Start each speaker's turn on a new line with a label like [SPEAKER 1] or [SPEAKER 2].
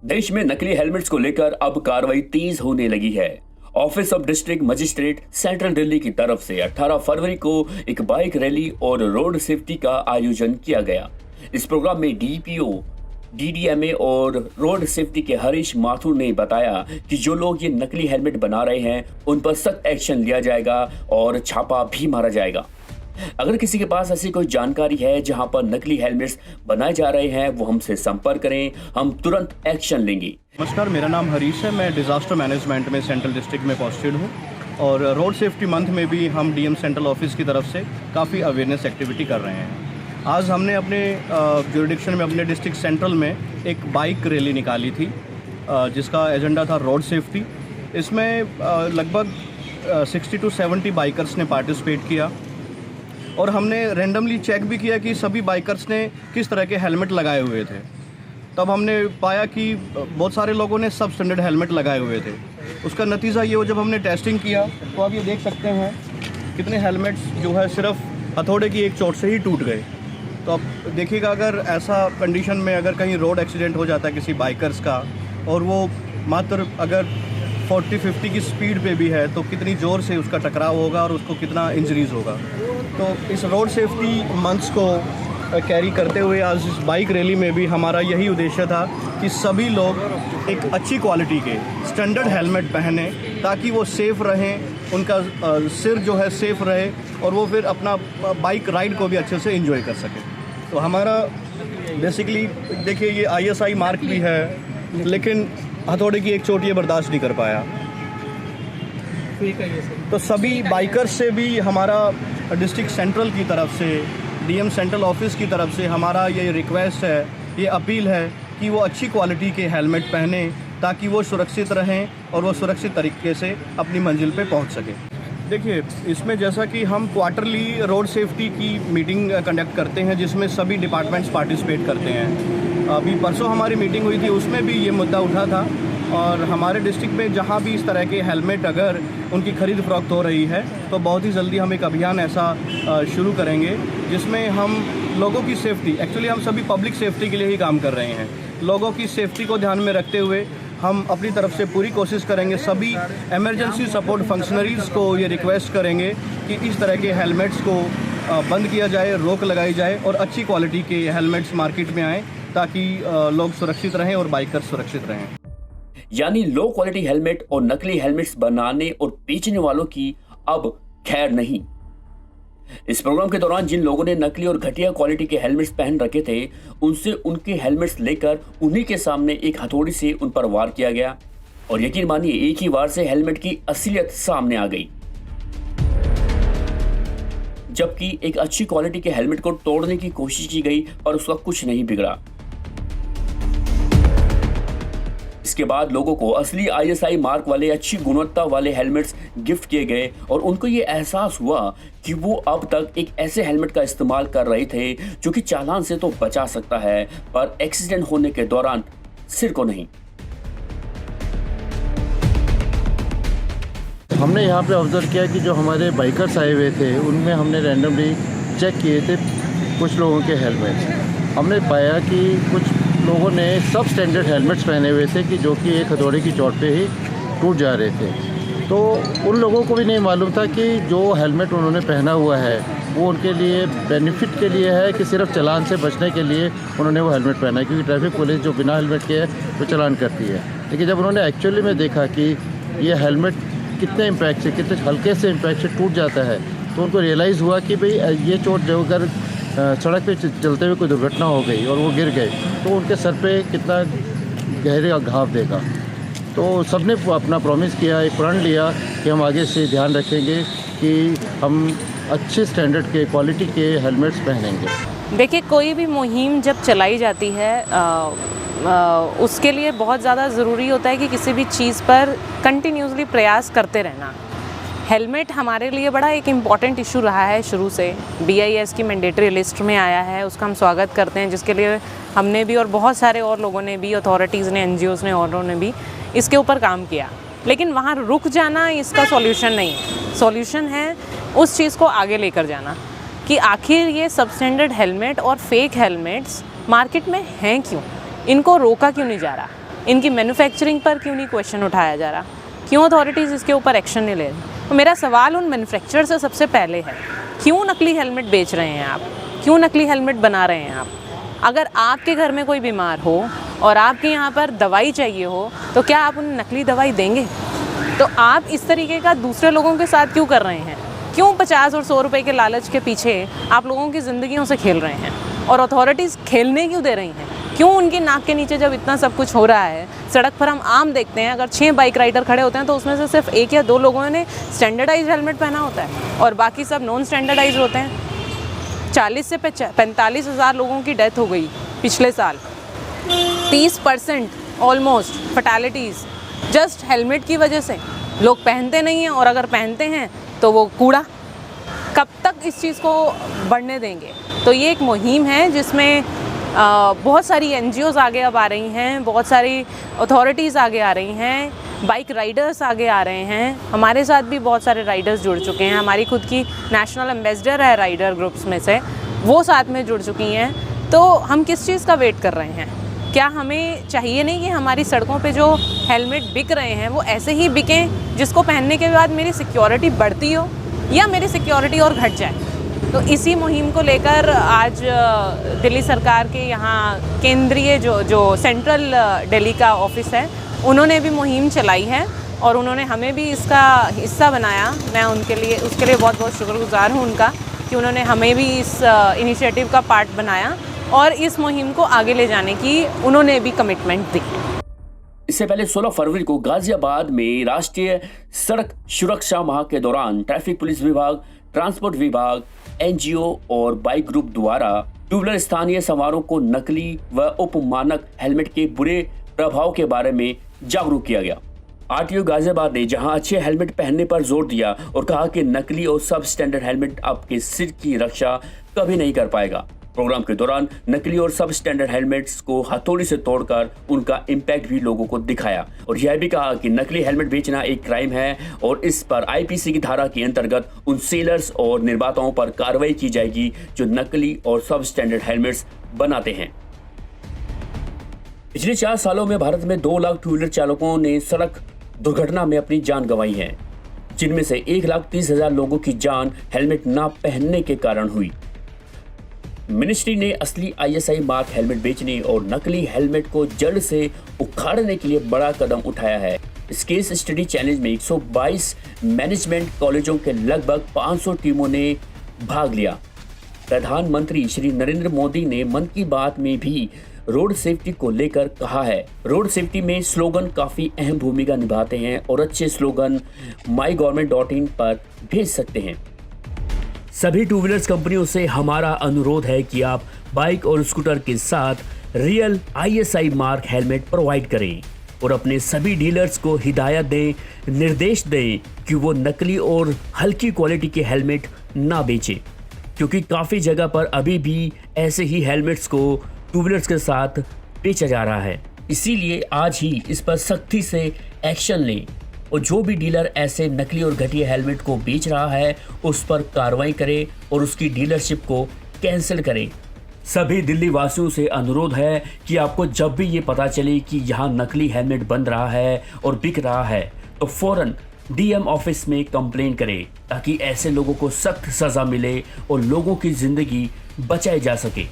[SPEAKER 1] देश में नकली हेलमेट्स को लेकर अब कार्रवाई तेज होने लगी है। Office of district magistrate central Delhi की तरफ से 18 फरवरी को एक बाइक रैली और रोड सेफ्टी का आयोजन किया गया। इस प्रोग्राम में डीपीओ, डीडीएमए और रोड सेफ्टी के हरीश माथुर ने बताया कि जो लोग ये नकली हेलमेट बना रहे हैं उन पर सख्त एक्शन लिया जाएगा और छापा भी मारा जाएगा। अगर किसी के पास ऐसी कोई जानकारी है जहां पर नकली हेलमेट्स बनाए जा रहे हैं वो हमसे संपर्क करें, हम तुरंत एक्शन लेंगे।
[SPEAKER 2] नमस्कार, मेरा नाम हरीश है। मैं डिज़ास्टर मैनेजमेंट में सेंट्रल डिस्ट्रिक्ट में पोस्टेड हूँ और रोड सेफ्टी मंथ में भी हम डीएम सेंट्रल ऑफिस की तरफ से काफ़ी अवेयरनेस एक्टिविटी कर रहे हैं। आज हमने अपने ज्यूरिडिक्शन में, अपने डिस्ट्रिक्ट सेंट्रल में एक बाइक रैली निकाली थी जिसका एजेंडा था रोड सेफ्टी। इसमें लगभग 60 to 70 बाइकर्स ने पार्टिसिपेट किया और हमने रैंडमली चेक भी किया कि सभी बाइकर्स ने किस तरह के हेलमेट लगाए हुए थे। तब हमने पाया कि बहुत सारे लोगों ने सब स्टैंडर्ड हेलमेट लगाए हुए थे। उसका नतीजा ये हो, जब हमने टेस्टिंग किया तो आप ये देख सकते हैं कितने हेलमेट्स जो है सिर्फ हथौड़े की एक चोट से ही टूट गए। तो अब देखिएगा, अगर ऐसा कंडीशन में अगर कहीं रोड एक्सीडेंट हो जाता है किसी बाइकर्स का और वो मात्र अगर 40-50 की स्पीड पे भी है तो कितनी ज़ोर से उसका टकराव होगा और उसको कितना इंजरीज़ होगा। तो इस रोड सेफ्टी मंथ्स को कैरी करते हुए आज इस बाइक रैली में भी हमारा यही उद्देश्य था कि सभी लोग एक अच्छी क्वालिटी के स्टैंडर्ड हेलमेट पहने ताकि वो सेफ़ रहें, उनका सिर जो है सेफ़ रहे और वो फिर अपना बाइक राइड को भी अच्छे से एंजॉय कर सके। तो हमारा बेसिकली देखिए, ये ISI मार्क भी है लेकिन हथौड़े की एक चोट ये बर्दाश्त नहीं कर पाया। तो सभी बाइकर्स से भी हमारा डिस्ट्रिक्ट सेंट्रल की तरफ से, डीएम सेंट्रल ऑफिस की तरफ से हमारा ये रिक्वेस्ट है, ये अपील है कि वो अच्छी क्वालिटी के हेलमेट पहने ताकि वो सुरक्षित रहें और वो सुरक्षित तरीके से अपनी मंजिल पे पहुंच सकें। देखिए, इसमें जैसा कि हम क्वार्टरली रोड सेफ्टी की मीटिंग कंडक्ट करते हैं जिसमें सभी डिपार्टमेंट्स पार्टिसिपेट करते हैं। अभी परसों हमारी मीटिंग हुई थी, उसमें भी ये मुद्दा उठा था और हमारे डिस्ट्रिक्ट में जहाँ भी इस तरह के हेलमेट अगर उनकी खरीद फरोख्त हो रही है तो बहुत ही जल्दी हम एक अभियान ऐसा शुरू करेंगे जिसमें हम लोगों की सेफ्टी, एक्चुअली हम सभी पब्लिक सेफ्टी के लिए ही काम कर रहे हैं। लोगों की सेफ्टी को ध्यान में रखते हुए हम अपनी तरफ से पूरी कोशिश करेंगे। सभी इमरजेंसी सपोर्ट फंक्शनरीज़ को ये रिक्वेस्ट करेंगे कि इस तरह के हेलमेट्स को बंद किया जाए, रोक लगाई जाए और अच्छी क्वालिटी के हेलमेट्स मार्केट में आएँ ताकि लोग सुरक्षित रहें और बाइकर सुरक्षित रहें।
[SPEAKER 1] यानी लो क्वालिटी हेलमेट और नकली हेलमेट्स बनाने और बेचने वालों की अब खैर नहीं। इस प्रोग्राम के दौरान जिन लोगों ने नकली और घटिया क्वालिटी के हेलमेट्स पहन रखे थे उनसे उनके हेलमेट्स लेकर उन्हीं के सामने एक हथौड़ी से उन पर वार किया गया और यकीन मानिए एक ही वार से हेलमेट की असलियत सामने आ गई। जबकि एक अच्छी क्वालिटी के हेलमेट को तोड़ने की कोशिश की गई पर उसका कुछ नहीं बिगड़ा। इसके बाद लोगों को असली ISI मार्क वाले अच्छी गुणवत्ता वाले हेलमेट्स गिफ्ट किए गए और उनको ये एहसास हुआ कि वो अब तक एक ऐसे हेलमेट का इस्तेमाल कर रहे थे जो कि चालान से तो बचा सकता है पर एक्सीडेंट होने के दौरान सिर को नहीं।
[SPEAKER 3] हमने यहाँ पे ऑब्जर्व किया कि जो हमारे बाइकर्स आए हुए थे उनमें हमने रैंडमली चेक किए थे कुछ लोगों के हेलमेट्स। हमने पाया कि कुछ लोगों ने सब स्टैंडर्ड हेलमेट्स पहने हुए थे कि जो कि एक हथौड़े की चोट पे ही टूट जा रहे थे। तो उन लोगों को भी नहीं मालूम था कि जो हेलमेट उन्होंने पहना हुआ है वो उनके लिए बेनिफिट के लिए है कि सिर्फ चालान से बचने के लिए उन्होंने वो हेलमेट पहना है, क्योंकि ट्रैफिक पुलिस जो बिना हेलमेट के है वो चालान करती है। लेकिन जब उन्होंने एक्चुअली में देखा कि ये हेलमेट कितने इम्पैक्ट से, कितने हल्के से इम्पैक्ट से टूट जाता है तो उनको रियलाइज़ हुआ कि भाई ये चोट जो अगर सड़क पे चलते हुए कोई दुर्घटना हो गई और वो गिर गए तो उनके सर पे कितना गहरे घाव देगा। तो सबने अपना प्रॉमिस किया, एक प्रण लिया कि हम आगे से ध्यान रखेंगे कि हम अच्छे स्टैंडर्ड के क्वालिटी के हेलमेट्स पहनेंगे।
[SPEAKER 4] देखिए, कोई भी मुहिम जब चलाई जाती है उसके लिए बहुत ज़्यादा ज़रूरी होता है कि किसी भी चीज़ पर कंटिन्यूसली प्रयास करते रहना। हेलमेट हमारे लिए बड़ा एक इम्पॉर्टेंट इशू रहा है शुरू से। BIS की मैंडेटरी लिस्ट में आया है, उसका हम स्वागत करते हैं, जिसके लिए हमने भी और बहुत सारे और लोगों ने भी, अथॉरिटीज़ ने, NGOs ने, औरों ने भी इसके ऊपर काम किया। लेकिन वहाँ रुक जाना इसका सॉल्यूशन नहीं है। सॉल्यूशन है उस चीज़ को आगे लेकर जाना कि आखिर ये सबस्टैंडर्ड हेलमेट और फेक हेलमेट्स मार्केट में हैं क्यों। इनको रोका क्यों नहीं जा रहा? इनकी मैन्युफैक्चरिंग पर क्यों नहीं क्वेश्चन उठाया जा रहा? क्यों अथॉरिटीज़ इसके ऊपर एक्शन नहीं ले रही? तो मेरा सवाल उन मैन्युफैक्चरर से सबसे पहले है, क्यों नकली हेलमेट बेच रहे हैं आप? क्यों नकली हेलमेट बना रहे हैं आप? अगर आपके घर में कोई बीमार हो और आपके यहाँ पर दवाई चाहिए हो तो क्या आप उन्हें नकली दवाई देंगे? तो आप इस तरीके का दूसरे लोगों के साथ क्यों कर रहे हैं? क्यों 50 और 100 रुपए के लालच के पीछे आप लोगों की ज़िंदगियों से खेल रहे हैं? और अथॉरिटीज़ खेलने क्यों दे रही हैं? क्यों उनकी नाक के नीचे जब इतना सब कुछ हो रहा है, सड़क पर हम आम देखते हैं, अगर 6 बाइक राइडर खड़े होते हैं तो उसमें से सिर्फ 1 या 2 लोगों ने स्टैंडर्डाइज हेलमेट पहना होता है और बाकी सब नॉन स्टैंडर्डाइज होते हैं। 40 से 45 हज़ार लोगों की डेथ हो गई पिछले साल। 30% ऑलमोस्ट फैटेलिटीज़ जस्ट हेलमेट की वजह से। लोग पहनते नहीं हैं और अगर पहनते हैं तो वो कूड़ा। कब तक इस चीज़ को बढ़ने देंगे? तो ये एक मुहिम है जिसमें बहुत सारी NGOs आगे अब आ रही हैं, बहुत सारी अथॉरिटीज़ आगे आ रही हैं, बाइक राइडर्स आगे आ रहे हैं। हमारे साथ भी बहुत सारे राइडर्स जुड़ चुके हैं। हमारी खुद की नेशनल एम्बेसडर है राइडर ग्रुप्स में से, वो साथ में जुड़ चुकी हैं। तो हम किस चीज़ का वेट कर रहे हैं? क्या हमें चाहिए नहीं कि हमारी सड़कों पे जो हेलमेट बिक रहे हैं वो ऐसे ही बिकें जिसको पहनने के बाद मेरी सिक्योरिटी बढ़ती हो या मेरी सिक्योरिटी और घट जाए? तो इसी मुहिम को लेकर आज दिल्ली सरकार के यहाँ केंद्रीय जो सेंट्रल दिल्ली का ऑफिस है, उन्होंने भी मुहिम चलाई है और उन्होंने हमें भी इसका हिस्सा बनाया। मैं उसके लिए बहुत बहुत शुक्रगुजार हूँ उनका कि उन्होंने हमें भी इस इनिशिएटिव का पार्ट बनाया और इस मुहिम को आगे ले जाने की उन्होंने भी कमिटमेंट दी।
[SPEAKER 1] इससे पहले 16 फरवरी को गाजियाबाद में राष्ट्रीय सड़क सुरक्षा माह के दौरान ट्रैफिक पुलिस विभाग, ट्रांसपोर्ट विभाग, NGO और बाइक ग्रुप द्वारा टू व्हीलर स्थानीय सवारों को नकली व उपमानक हेलमेट के बुरे प्रभाव के बारे में जागरूक किया गया। RTO गाजियाबाद ने जहां अच्छे हेलमेट पहनने पर जोर दिया और कहा कि नकली और सब स्टैंडर्ड हेलमेट आपके सिर की रक्षा कभी नहीं कर पाएगा। प्रोग्राम के दौरान नकली और सब स्टैंडर्ड हेलमेट्स को हथौड़ी से तोड़कर उनका इम्पैक्ट भी लोगों को दिखाया और यह भी कहा कि नकली हेलमेट बेचना एक क्राइम है और इस पर IPC की धारा के अंतर्गत उन सेलर्स और निर्माताओं पर कार्रवाई की जाएगी जो नकली और सब स्टैंडर्ड हेलमेट्स बनाते हैं। पिछले 4 सालों में भारत में 2 लाख टू व्हीलर चालकों ने सड़क दुर्घटना में अपनी जान गंवाई है, जिनमें से 1,30,000 लोगों की जान हेलमेट न पहनने के कारण हुई। मिनिस्ट्री ने असली ISI मार्क हेलमेट बेचने और नकली हेलमेट को जड़ से उखाड़ने के लिए बड़ा कदम उठाया है। इस केस स्टडी चैलेंज में 122 मैनेजमेंट कॉलेजों के लगभग 500 टीमों ने भाग लिया। प्रधानमंत्री श्री नरेंद्र मोदी ने मन की बात में भी रोड सेफ्टी को लेकर कहा है। रोड सेफ्टी में स्लोगन काफी अहम भूमिका निभाते हैं और अच्छे स्लोगन mygovernment.in पर भेज सकते हैं। सभी टू व्हीलर्स कंपनियों से हमारा अनुरोध है कि आप बाइक और स्कूटर के साथ real ISI mark helmet provide करें और अपने सभी डीलर्स को हिदायत दें, निर्देश दें कि वो नकली और हल्की क्वालिटी के हेलमेट ना बेचें, क्योंकि काफ़ी जगह पर अभी भी ऐसे ही हेलमेट्स को टू व्हीलर्स के साथ बेचा जा रहा है। इसीलिए आज ही इस पर सख्ती से एक्शन लें और जो भी डीलर ऐसे नकली और घटिया हेलमेट को बेच रहा है उस पर कार्रवाई करे और उसकी डीलरशिप को कैंसिल करे। सभी दिल्ली वासियों से अनुरोध है कि आपको जब भी ये पता चले कि यहाँ नकली हेलमेट बन रहा है और बिक रहा है तो फौरन DM ऑफिस में कंप्लेन करें ताकि ऐसे लोगों को सख्त सज़ा मिले और लोगों की ज़िंदगी बचाई जा सके।